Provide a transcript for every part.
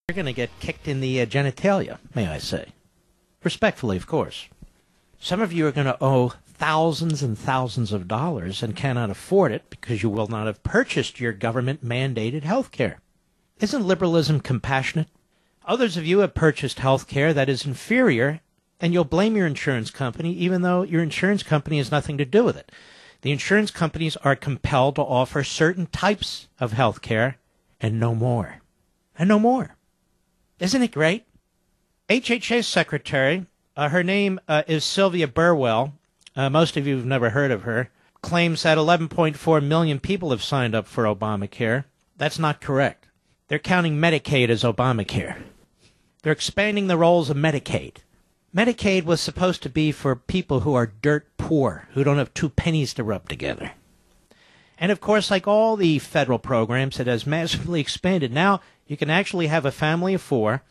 You're going to get kicked in the genitalia, may I say. Respectfully, of course. Some of you are going to owe thousands and thousands of dollars and cannot afford it because you will not have purchased your government-mandated health care. Isn't liberalism compassionate? Others of you have purchased health care that is inferior, and you'll blame your insurance company even though your insurance company has nothing to do with it. The insurance companies are compelled to offer certain types of health care and no more. And no more. Isn't it great? HHS Secretary, her name is Sylvia Burwell. Most of you have never heard of her. Claims that 11.4 million people have signed up for Obamacare. That's not correct. They're counting Medicaid as Obamacare. They're expanding the roles of Medicaid. Medicaid was supposed to be for people who are dirt poor, who don't have 2 pennies to rub together. And of course, like all the federal programs, it has massively expanded. Now, you can actually have a family of 4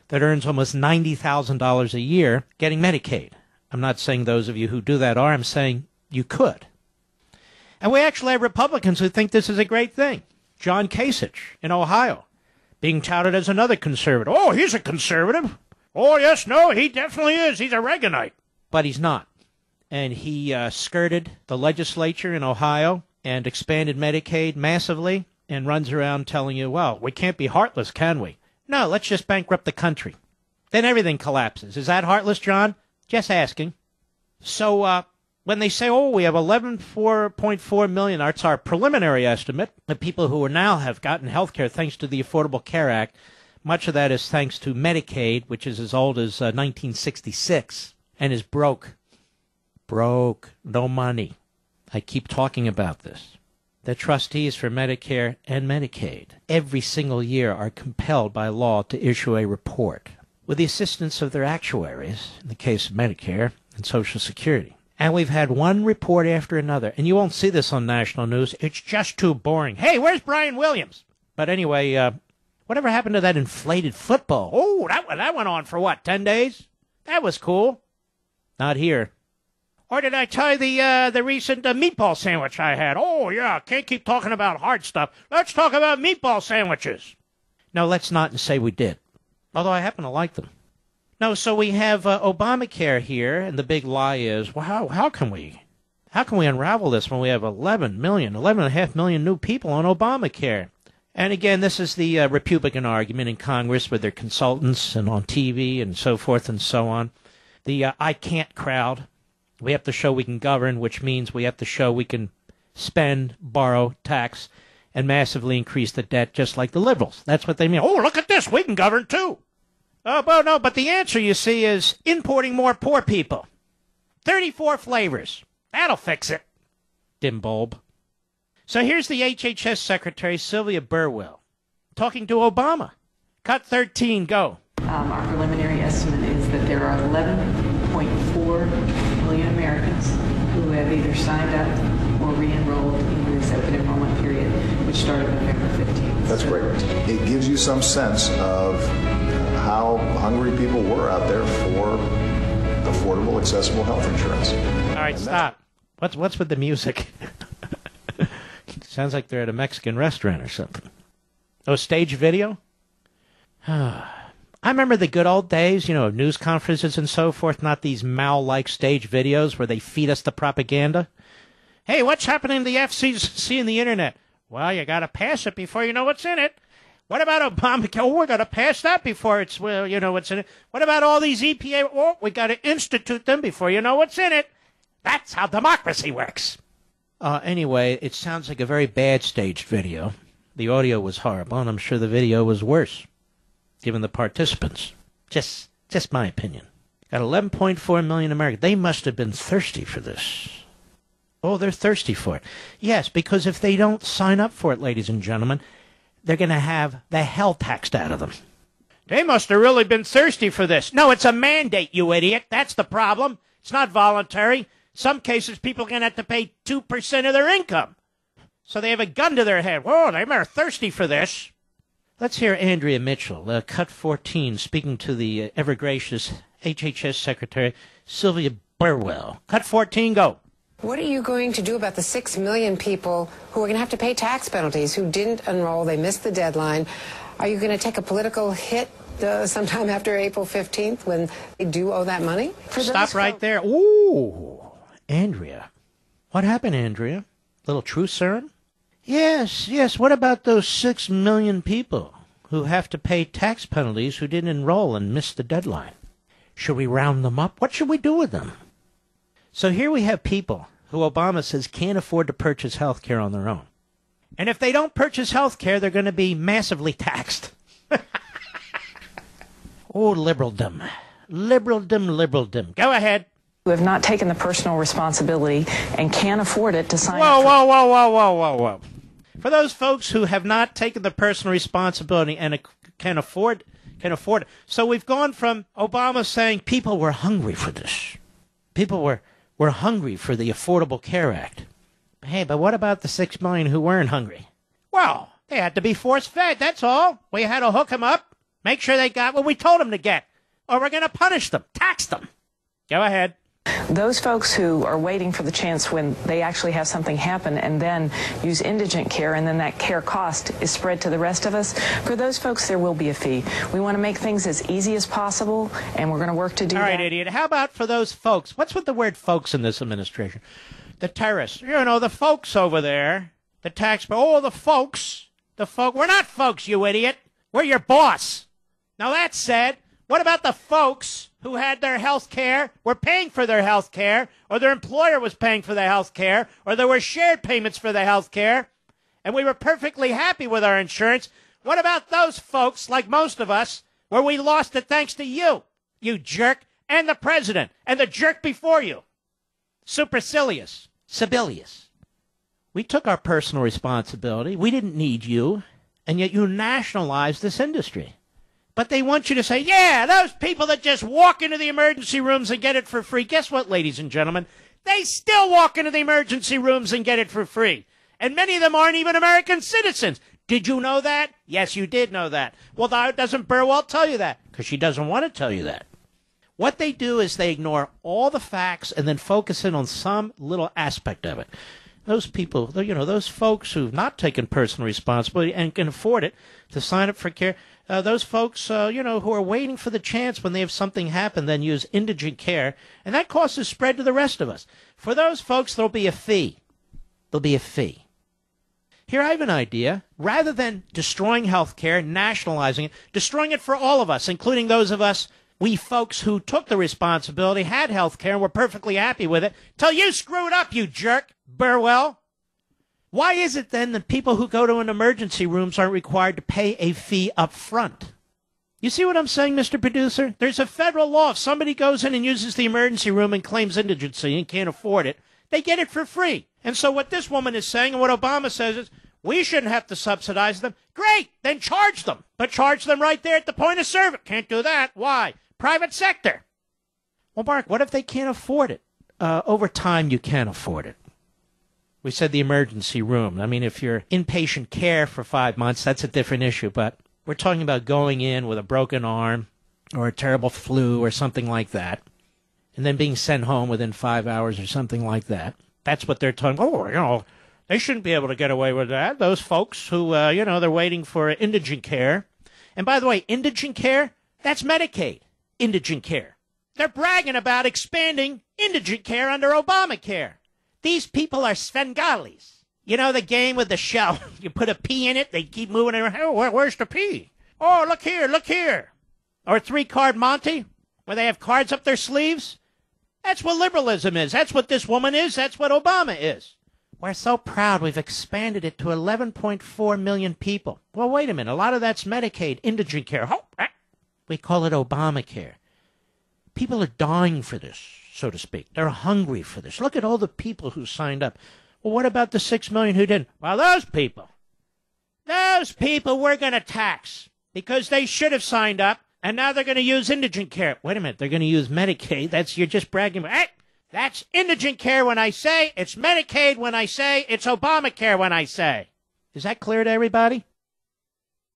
that earns almost $90,000 a year getting Medicaid. I'm not saying those of you who do that are. I'm saying you could. And we actually have Republicans who think this is a great thing. John Kasich in Ohio, being touted as another conservative. Oh, he's a conservative. Oh, yes, no, he definitely is. He's a Reaganite. But he's not. And he skirted the legislature in Ohio and expanded Medicaid massively and runs around telling you, well, we can't be heartless, can we? No, let's just bankrupt the country. Then everything collapses. Is that heartless, John? Just asking. So when they say, oh, we have 11.4 million, that's our preliminary estimate, of people who are now have gotten health care thanks to the Affordable Care Act, much of that is thanks to Medicaid, which is as old as 1966, and is broke. Broke. No money. I keep talking about this. The trustees for Medicare and Medicaid every single year are compelled by law to issue a report with the assistance of their actuaries, in the case of Medicare and Social Security. And we've had one report after another, and you won't see this on national news. It's just too boring. Hey, where's Brian Williams? But anyway, whatever happened to that inflated football? Oh, that went on for what, 10 days? That was cool. Not here. Or did I tell you the recent meatball sandwich I had? Oh, yeah, can't keep talking about hard stuff. Let's talk about meatball sandwiches. No, let's not say we did, although I happen to like them. No, so we have Obamacare here, and the big lie is, well, how can we unravel this when we have 11.5 million new people on Obamacare? And again, this is the Republican argument in Congress with their consultants and on TV and so forth and so on. The I can't crowd. We have to show we can govern, which means we have to show we can spend, borrow, tax, and massively increase the debt just like the liberals. That's what they mean. Oh, look at this. We can govern too. Oh, well, no, but the answer, you see, is importing more poor people. 34 flavors. That'll fix it. Dim bulb. So here's the HHS Secretary, Sylvia Burwell, talking to Obama. Cut 13, go. Our preliminary estimate is that there are 11.4 million Americans who have either signed up or re-enrolled in this open enrollment period, which started November 15th. That's great. It gives you some sense of how hungry people were out there for affordable, accessible health insurance. All right, stop. What's with the music? Sounds like they're at a Mexican restaurant or something. Oh, stage video? I remember the good old days, news conferences and so forth, not these Mao-like stage videos where they feed us the propaganda. Hey, what's happening to the FCC and the Internet? Well, you got to pass it before you know what's in it. What about Obamacare? Oh, we're going to pass that before it's, what's in it. What about all these EPA? Oh, we got to institute them before you know what's in it. That's how democracy works. Anyway, it sounds like a very bad staged video. The audio was horrible, and I'm sure the video was worse, given the participants. Just my opinion. Got 11.4 million Americans. They must have been thirsty for this. Oh, they're thirsty for it. Yes, because if they don't sign up for it, ladies and gentlemen, they're going to have the hell taxed out of them. They must have really been thirsty for this. No, it's a mandate, you idiot. That's the problem. It's not voluntary. Some cases, people are going to have to pay 2% of their income. So they have a gun to their head. Whoa, they are thirsty for this. Let's hear Andrea Mitchell, cut 14, speaking to the ever-gracious HHS Secretary Sylvia Burwell. Cut 14, go. What are you going to do about the 6 million people who are going to have to pay tax penalties, who didn't enroll, they missed the deadline? Are you going to take a political hit sometime after April 15th when they do owe that money? Stop right there. Ooh, Andrea. What happened, Andrea? Little truth serum? Yes. What about those 6 million people who have to pay tax penalties who didn't enroll and missed the deadline? Should we round them up? What should we do with them? So here we have people who Obama says can't afford to purchase health care on their own. And if they don't purchase health care, they're going to be massively taxed. Oh, liberaldom. Liberaldom. Go ahead. Who have not taken the personal responsibility and can't afford it to sign up. Whoa. For those folks who have not taken the personal responsibility and can afford it. So we've gone from Obama saying people were hungry for this. People were hungry for the Affordable Care Act. Hey, but what about the 6 million who weren't hungry? Well, they had to be force-fed, that's all. We had to hook them up, make sure they got what we told them to get, or we're going to punish them, tax them. Go ahead. Those folks who are waiting for the chance when they actually have something happen and then use indigent care, and then that care cost is spread to the rest of us, for those folks there will be a fee. We want to make things as easy as possible, and we're going to work to do that. All right, idiot. How about for those folks? What's with the word folks in this administration? The terrorists. The folks over there. The taxpayer. Oh, the folks. We're not folks, you idiot. We're your boss. Now, that said, what about the folks who had their health care, were paying for their health care, or their employer was paying for their health care, or there were shared payments for their health care, and we were perfectly happy with our insurance? What about those folks, like most of us, where we lost it thanks to you jerk, and the president, and the jerk before you? Supercilious. Sibelius. We took our personal responsibility. We didn't need you, and yet you nationalized this industry. But they want you to say, yeah, those people that just walk into the emergency rooms and get it for free. Guess what, ladies and gentlemen? They still walk into the emergency rooms and get it for free. And many of them aren't even American citizens. Did you know that? Yes, you did know that. Well, doesn't Burwell tell you that? Because she doesn't want to tell you that. What they do is they ignore all the facts and then focus in on some little aspect of it. Those people, those folks who've not taken personal responsibility and can afford it to sign up for care, those folks, who are waiting for the chance when they have something happen, then use indigent care, and that cost is spread to the rest of us. For those folks, there'll be a fee. There'll be a fee. Here, I have an idea. Rather than destroying health care, nationalizing it, destroying it for all of us, including those of us, we folks who took the responsibility, had health care, and were perfectly happy with it, till you screwed up, you jerk, Burwell. Why is it then that people who go to an emergency rooms aren't required to pay a fee up front? You see what I'm saying, Mr. Producer? There's a federal law. If somebody goes in and uses the emergency room and claims indigency and can't afford it, they get it for free. And so what this woman is saying and what Obama says is, we shouldn't have to subsidize them. Great, then charge them. But charge them right there at the point of service. Can't do that. Why? Private sector. Well, Mark, what if they can't afford it? Over time, you can't afford it. We said the emergency room. I mean, if you're inpatient care for 5 months, that's a different issue. But we're talking about going in with a broken arm or a terrible flu or something like that, and then being sent home within 5 hours or something like that. That's what they're talking. Oh, they shouldn't be able to get away with that. Those folks who, they're waiting for indigent care. And by the way, indigent care, that's Medicaid. Indigent care. They're bragging about expanding indigent care under Obamacare. These people are Svengalis. You know the game with the shell? You put a P in it, they keep moving around. Oh, where's the P? Oh, look here. Or 3-card Monty, where they have cards up their sleeves. That's what liberalism is. That's what this woman is. That's what Obama is. We're so proud we've expanded it to 11.4 million people. Well, wait a minute. A lot of that's Medicaid, indigent care. We call it Obamacare. People are dying for this, so to speak. They're hungry for this. Look at all the people who signed up. Well, what about the 6 million who didn't? Well, those people we're going to tax because they should have signed up, and now they're going to use indigent care. Wait a minute. They're going to use Medicaid. You're just bragging. Hey, that's indigent care when I say. It's Medicaid when I say. It's Obamacare when I say. Is that clear to everybody?